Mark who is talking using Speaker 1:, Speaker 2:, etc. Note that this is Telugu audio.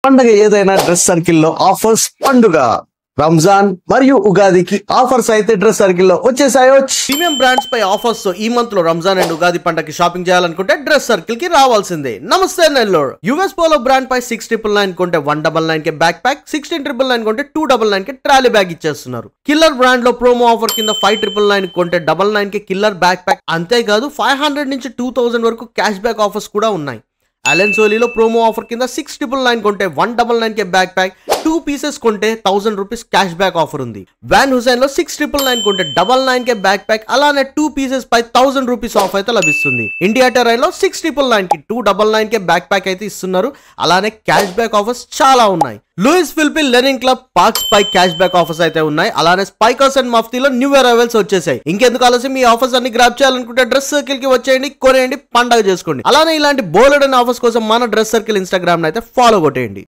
Speaker 1: పండగ ఏదైనా డ్రెస్ సర్కిల్ లో ఆఫర్స్ పండుగ రంజాన్ మరియు ఉగాదికి ఆఫర్స్ అయితే డ్రెస్ సర్కిల్ లో వచ్చేసాయో.
Speaker 2: ప్రీమియం బ్రాండ్స్ పై ఆఫర్స్ తో ఈ మంత్ లో రంజాన్ అండ్ ఉగాది పండగకి షాపింగ్ చేయాలనుకుంటే డ్రెస్ సర్కిల్ కి రావాల్సిందే. నమస్తే నెల్లూరు. యుఎస్ పోలో బ్రాండ్ పై 699 కొంటే 199 కే బ్యాక్ ప్యాక్, 1699 కొంటే 299 కే ట్రాలీ బ్యాగ్ ఇచ్చేస్తున్నారు. కిల్లర్ బ్రాండ్ లో ప్రోమో ఆఫర్ కింద 599 కొంటే 99 కే కిల్లర్ బ్యాక్ ప్యాక్. అంతేకాదు 500 నుంచి 2000 వరకు క్యాష్ బ్యాక్ ఆఫర్స్ కూడా ఉన్నాయి. అలెన్ సోలీలో ప్రోమో ఆఫర్ కింద 699 కొంటే 199 కే బ్యాక్ ప్యాక్, 2 పీసెస్ కొంటే 1000 రూపీస్ క్యాష్ బ్యాక్ ఆఫర్ ఉంది. వాన్ హుసైన్ లో 699 కొంటే 99 కే బ్యాక్ ప్యాక్, అలానే 2 పీసెస్ పై 1000 రూపీస్ ఆఫ్ అయితే లభిస్తుంది. ఇండియా టెరైన్ లో 699 కి 299 కే బ్యాక్ ప్యాక్ అయితే ఇస్తున్నారు. అలానే క్యాష్ బ్యాక్ ఆఫర్స్ చాలా ఉన్నాయి. Louis Philippe linen club Parx పై క్యాష్ బ్యాక్ ఆఫర్స్ అయితే ఉన్నాయి. అలానే స్పైకర్స్ అండ్ మఫ్తీలో న్యూ అరైవల్స్ వచ్చేసాయి. ఇంకెందుకు ఆలస్యం, ఈ ఆఫర్స్ అన్ని గ్రాప్ చేయాలనుకుంటే డ్రెస్ సర్కిల్ కి వచ్చేయండి, కొనేయండి, పండగ చేసుకోండి. అలానే ఇలాంటి బోలెడ్ ఆఫర్స్ కోసం మన డ్రెస్ సర్కిల్ ఇన్స్టాగ్రామ్ అయితే ఫాలో కొట్టేయండి.